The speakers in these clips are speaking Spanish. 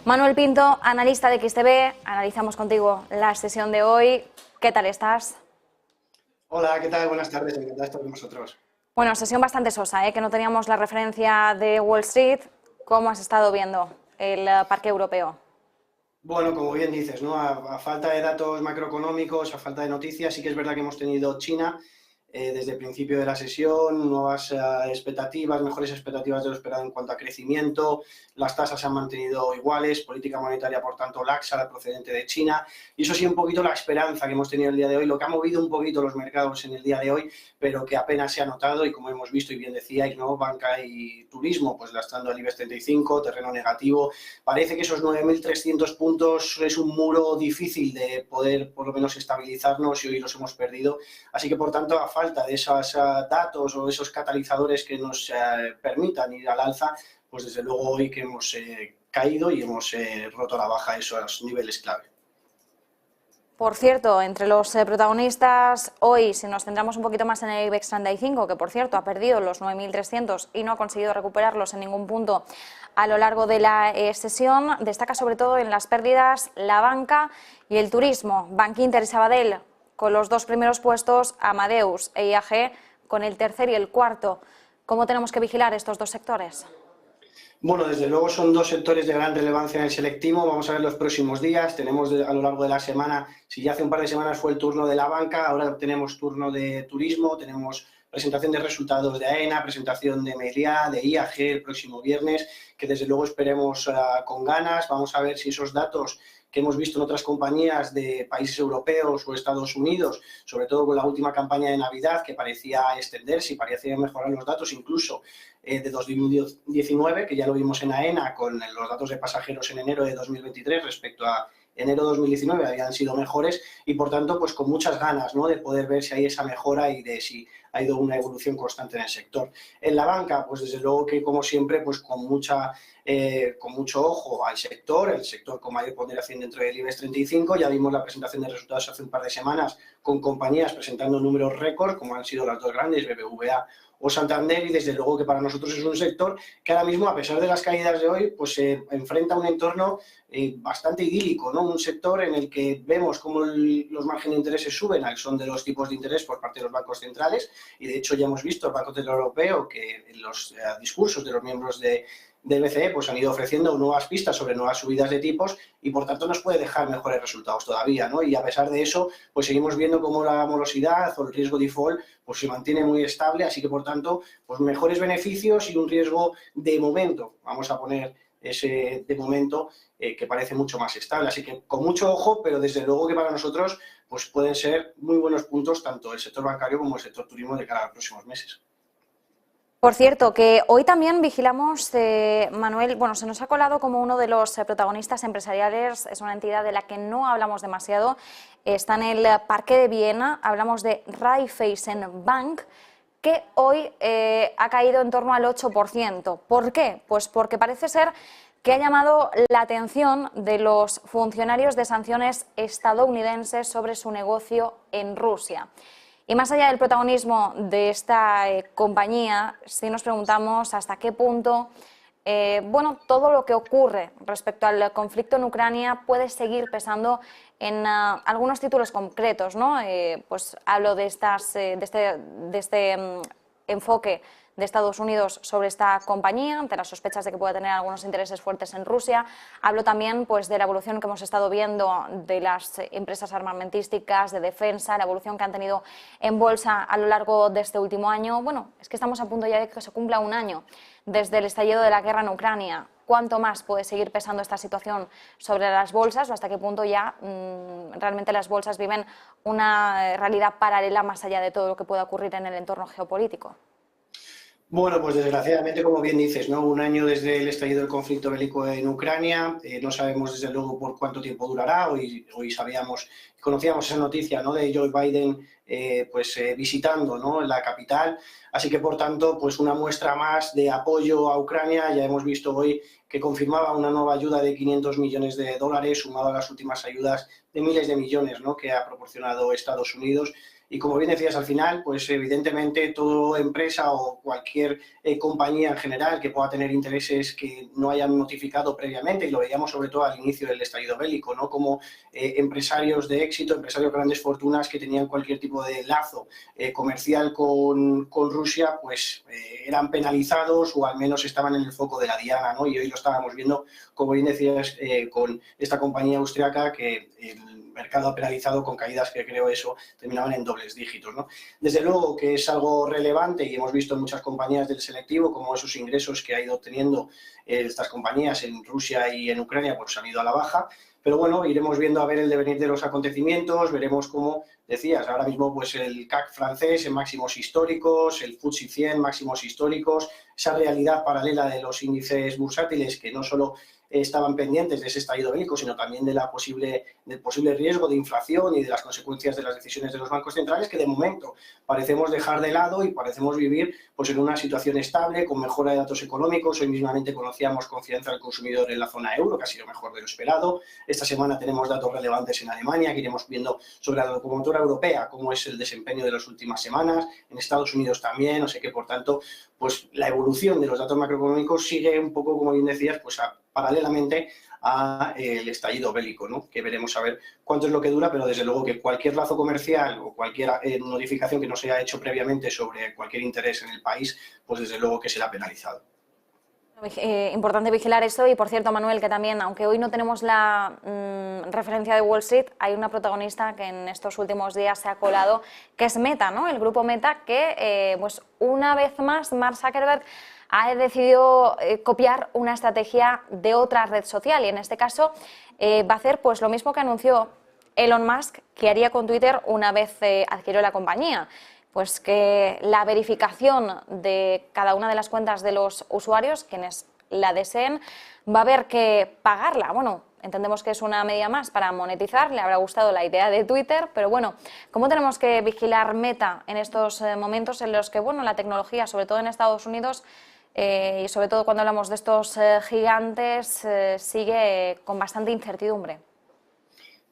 Manuel Pinto, analista de XTB, analizamos contigo la sesión de hoy. ¿Qué tal estás? Hola, ¿qué tal? Buenas tardes, encantado de estar con vosotros. Bueno, sesión bastante sosa, que no teníamos la referencia de Wall Street. ¿Cómo has estado viendo el parque europeo? Bueno, como bien dices, ¿no? A falta de datos macroeconómicos, a falta de noticias, sí que es verdad que hemos tenido China desde el principio de la sesión, nuevas expectativas, mejores expectativas de lo esperado en cuanto a crecimiento, las tasas se han mantenido iguales, política monetaria, por tanto, laxa, la procedente de China, y eso sí un poquito la esperanza que hemos tenido el día de hoy, lo que ha movido un poquito los mercados en el día de hoy, pero que apenas se ha notado, y como hemos visto y bien decíais, ¿no? Banca y turismo, pues lastrando al IBEX 35, terreno negativo. Parece que esos 9.300 puntos es un muro difícil de poder por lo menos estabilizarnos y hoy los hemos perdido. Así que por tanto, a falta de esos datos o esos catalizadores que nos permitan ir al alza, pues desde luego hoy que hemos caído y hemos roto la baja esos niveles clave. Por cierto, entre los protagonistas, hoy, si nos centramos un poquito más en el IBEX 35, que por cierto ha perdido los 9.300 y no ha conseguido recuperarlos en ningún punto a lo largo de la sesión, destaca sobre todo en las pérdidas la banca y el turismo. Bankinter y Sabadell con los dos primeros puestos, Amadeus e IAG con el tercer y el cuarto. ¿Cómo tenemos que vigilar estos dos sectores? Bueno, desde luego son dos sectores de gran relevancia en el selectivo. Vamos a ver los próximos días. Tenemos a lo largo de la semana, si ya hace un par de semanas fue el turno de la banca, ahora tenemos turno de turismo, tenemos presentación de resultados de AENA, presentación de Meliá, de IAG el próximo viernes, que desde luego esperemos con ganas. Vamos a ver si esos datos que hemos visto en otras compañías de países europeos o Estados Unidos, sobre todo con la última campaña de Navidad que parecía extenderse y parecía mejorar los datos incluso de 2019, que ya lo vimos en AENA con los datos de pasajeros en enero de 2023 respecto a enero de 2019 habían sido mejores y por tanto pues con muchas ganas, ¿no?, de poder ver si hay esa mejora y de si ha ido una evolución constante en el sector. En la banca, pues desde luego que como siempre pues con mucho ojo al sector, el sector con mayor ponderación dentro del IBEX 35, ya vimos la presentación de resultados hace un par de semanas con compañías presentando números récord como han sido las dos grandes, BBVA o Santander, y desde luego que para nosotros es un sector que ahora mismo, a pesar de las caídas de hoy, pues se enfrenta a un entorno bastante idílico, ¿no? Un sector en el que vemos cómo los márgenes de intereses suben al son de los tipos de interés por parte de los bancos centrales, y de hecho ya hemos visto el Banco Central Europeo que en los discursos de los miembros del BCE pues han ido ofreciendo nuevas pistas sobre nuevas subidas de tipos y por tanto nos puede dejar mejores resultados todavía, ¿no? Y a pesar de eso, pues seguimos viendo cómo la morosidad o el riesgo default pues se mantiene muy estable, así que por tanto, pues mejores beneficios y un riesgo de momento, vamos a poner ese de momento, que parece mucho más estable, así que con mucho ojo, pero desde luego que para nosotros pues pueden ser muy buenos puntos tanto el sector bancario como el sector turismo de cara a los próximos meses. Por cierto, que hoy también vigilamos, Manuel, bueno, se nos ha colado como uno de los protagonistas empresariales, es una entidad de la que no hablamos demasiado, está en el Parque de Viena, hablamos de Raiffeisen Bank, que hoy ha caído en torno al 8%. ¿Por qué? Pues porque parece ser que ha llamado la atención de los funcionarios de sanciones estadounidenses sobre su negocio en Rusia. Y más allá del protagonismo de esta compañía, sí nos preguntamos hasta qué punto todo lo que ocurre respecto al conflicto en Ucrania puede seguir pesando en algunos títulos concretos, ¿no? Pues hablo de este enfoque de Estados Unidos sobre esta compañía, ante las sospechas de que pueda tener algunos intereses fuertes en Rusia. Hablo también pues, de la evolución que hemos estado viendo de las empresas armamentísticas, de defensa, la evolución que han tenido en bolsa a lo largo de este último año. Bueno, es que estamos a punto ya de que se cumpla un año desde el estallido de la guerra en Ucrania. ¿Cuánto más puede seguir pesando esta situación sobre las bolsas o hasta qué punto ya realmente las bolsas viven una realidad paralela más allá de todo lo que pueda ocurrir en el entorno geopolítico? Bueno, pues desgraciadamente, como bien dices, ¿no? Un año desde el estallido del conflicto bélico en Ucrania, no sabemos desde luego por cuánto tiempo durará. Hoy conocíamos esa noticia, ¿no?, de Joe Biden visitando, ¿no?, la capital, así que por tanto pues una muestra más de apoyo a Ucrania. Ya hemos visto hoy que confirmaba una nueva ayuda de 500 millones de dólares sumado a las últimas ayudas de miles de millones, ¿no?, que ha proporcionado Estados Unidos. Y como bien decías al final, pues evidentemente toda empresa o cualquier compañía en general que pueda tener intereses que no hayan notificado previamente, y lo veíamos sobre todo al inicio del estallido bélico, ¿no? Como empresarios de éxito, empresarios de grandes fortunas que tenían cualquier tipo de lazo comercial con Rusia, pues eran penalizados o al menos estaban en el foco de la diana, ¿no? Y hoy lo estábamos viendo, como bien decías, con esta compañía austriaca que el mercado ha penalizado con caídas que creo eso terminaban en dobles dígitos, ¿no? Desde luego que es algo relevante y hemos visto en muchas compañías del selectivo como esos ingresos que ha ido obteniendo estas compañías en Rusia y en Ucrania pues han ido a la baja, pero bueno, iremos viendo a ver el devenir de los acontecimientos, veremos cómo decías, ahora mismo pues el CAC francés en máximos históricos, el FTSE 100 máximos históricos, esa realidad paralela de los índices bursátiles que no solo estaban pendientes de ese estallido bélico, sino también del posible riesgo de inflación y de las consecuencias de las decisiones de los bancos centrales, que de momento parecemos dejar de lado y parecemos vivir pues, en una situación estable, con mejora de datos económicos. Hoy mismamente conocíamos confianza del consumidor en la zona euro, que ha sido mejor de lo esperado. Esta semana tenemos datos relevantes en Alemania, que iremos viendo sobre la locomotora europea, cómo es el desempeño de las últimas semanas, en Estados Unidos también, o sea que, por tanto, pues la evolución de los datos macroeconómicos sigue un poco, como bien decías, pues paralelamente al estallido bélico, ¿no? Que veremos a ver cuánto es lo que dura, pero desde luego que cualquier lazo comercial o cualquier notificación que no se haya hecho previamente sobre cualquier interés en el país, pues desde luego que será penalizado. Importante vigilar esto y, por cierto, Manuel, que también, aunque hoy no tenemos la referencia de Wall Street, hay una protagonista que en estos últimos días se ha colado, que es Meta, ¿no? El grupo Meta, que pues una vez más Mark Zuckerberg ha decidido copiar una estrategia de otra red social y en este caso va a hacer pues lo mismo que anunció Elon Musk que haría con Twitter una vez adquirió la compañía. Pues que la verificación de cada una de las cuentas de los usuarios, quienes la deseen, va a haber que pagarla. Bueno, entendemos que es una medida más para monetizar, le habrá gustado la idea de Twitter, pero bueno, ¿cómo tenemos que vigilar Meta en estos momentos en los que, bueno, la tecnología, sobre todo en Estados Unidos, y sobre todo cuando hablamos de estos gigantes, sigue con bastante incertidumbre?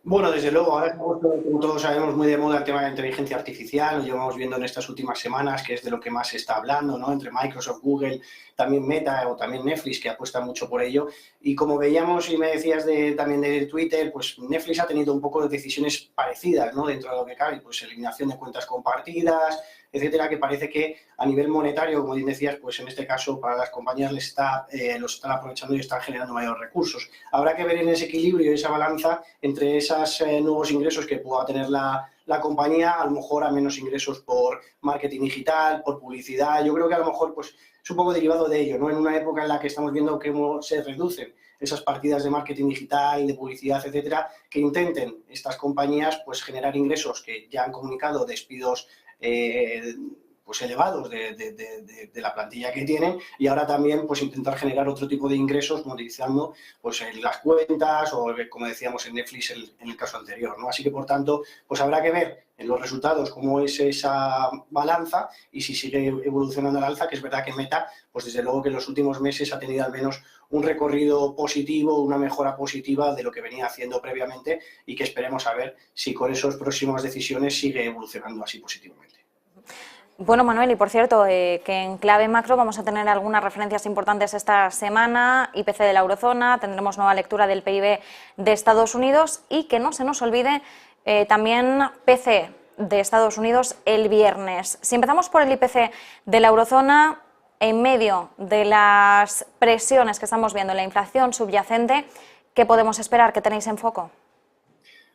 Bueno, desde luego, ahora estamos, como todos sabemos, muy de moda el tema de la inteligencia artificial, lo llevamos viendo en estas últimas semanas, que es de lo que más se está hablando, ¿no? Entre Microsoft, Google, también Meta o también Netflix, que apuesta mucho por ello. Y como veíamos y me decías también de Twitter, pues Netflix ha tenido un poco de decisiones parecidas, ¿no? Dentro de lo que cabe, pues eliminación de cuentas compartidas, etcétera, que parece que a nivel monetario, como bien decías, pues en este caso para las compañías los están aprovechando y están generando mayores recursos. Habrá que ver en ese equilibrio y esa balanza entre esos nuevos ingresos que pueda tener la compañía, a lo mejor a menos ingresos por marketing digital, por publicidad. Yo creo que a lo mejor pues, es un poco derivado de ello, ¿no? En una época en la que estamos viendo cómo se reducen esas partidas de marketing digital, de publicidad, etcétera, que intenten estas compañías pues generar ingresos que ya han comunicado, despidos pues elevados de la plantilla que tienen y ahora también pues intentar generar otro tipo de ingresos monetizando pues en las cuentas o como decíamos en Netflix en el caso anterior, ¿no? Así que por tanto pues habrá que ver en los resultados cómo es esa balanza y si sigue evolucionando al alza, que es verdad que Meta pues desde luego que en los últimos meses ha tenido al menos un recorrido positivo, una mejora positiva de lo que venía haciendo previamente y que esperemos a ver si con esas próximas decisiones sigue evolucionando así positivamente. Bueno, Manuel, y por cierto, que en clave macro vamos a tener algunas referencias importantes esta semana, IPC de la eurozona, tendremos nueva lectura del PIB de Estados Unidos y que no se nos olvide también PCE de Estados Unidos el viernes. Si empezamos por el IPC de la eurozona, en medio de las presiones que estamos viendo en la inflación subyacente, ¿qué podemos esperar? ¿Qué tenéis en foco?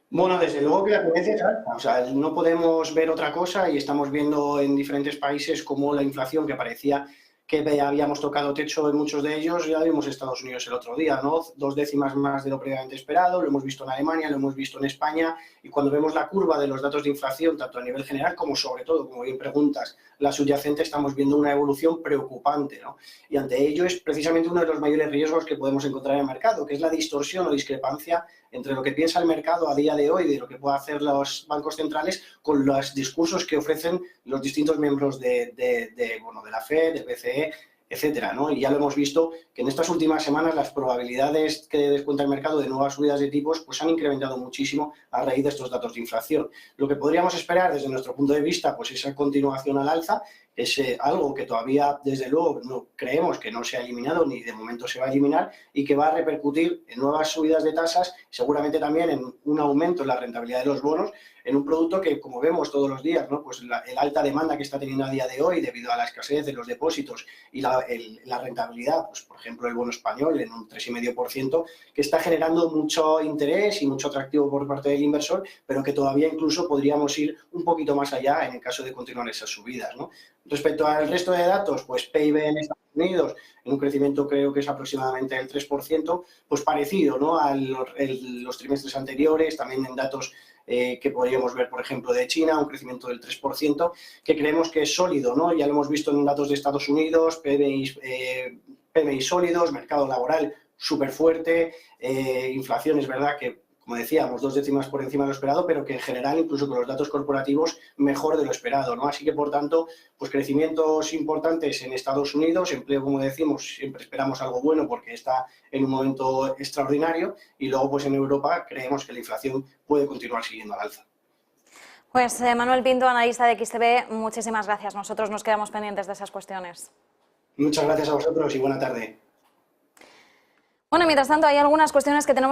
Bueno, desde luego que la tendencia es alta. O sea, no podemos ver otra cosa y estamos viendo en diferentes países cómo la inflación que parecía que habíamos tocado techo en muchos de ellos, ya vimos en Estados Unidos el otro día, ¿no? 2 décimas más de lo previamente esperado, lo hemos visto en Alemania, lo hemos visto en España, y cuando vemos la curva de los datos de inflación, tanto a nivel general como sobre todo, como bien preguntas, la subyacente, estamos viendo una evolución preocupante, ¿no? Y ante ello es precisamente uno de los mayores riesgos que podemos encontrar en el mercado, que es la distorsión o discrepancia entre lo que piensa el mercado a día de hoy, de lo que pueden hacer los bancos centrales, con los discursos que ofrecen los distintos miembros de la FED, del BCE, etcétera, ¿no? Y ya lo hemos visto que en estas últimas semanas las probabilidades que descuenta el mercado de nuevas subidas de tipos pues han incrementado muchísimo a raíz de estos datos de inflación. Lo que podríamos esperar desde nuestro punto de vista, pues esa continuación al alza, es algo que todavía, desde luego, no creemos que no se ha eliminado ni de momento se va a eliminar y que va a repercutir en nuevas subidas de tasas, seguramente también en un aumento en la rentabilidad de los bonos, en un producto que, como vemos todos los días, ¿no? Pues el alta demanda que está teniendo a día de hoy debido a la escasez de los depósitos y la rentabilidad, pues por ejemplo el bono español en un 3,5%, que está generando mucho interés y mucho atractivo por parte del inversor, pero que todavía incluso podríamos ir un poquito más allá en el caso de continuar esas subidas, ¿no? Respecto al resto de datos, pues PIB en Estados Unidos, en un crecimiento creo que es aproximadamente el 3%, pues parecido, ¿no? A los trimestres anteriores, también en datos que podríamos ver, por ejemplo, de China, un crecimiento del 3%, que creemos que es sólido, ¿no? Ya lo hemos visto en datos de Estados Unidos, PMI sólidos, mercado laboral súper fuerte, inflación es verdad que, como decíamos, 2 décimas por encima de lo esperado, pero que en general, incluso con los datos corporativos, mejor de lo esperado, ¿no? Así que, por tanto, pues crecimientos importantes en Estados Unidos, empleo, como decimos, siempre esperamos algo bueno porque está en un momento extraordinario, y luego, pues en Europa, creemos que la inflación puede continuar siguiendo al alza. Pues Manuel Pinto, analista de XTB, muchísimas gracias. Nosotros nos quedamos pendientes de esas cuestiones. Muchas gracias a vosotros y buena tarde. Bueno, mientras tanto, hay algunas cuestiones que tenemos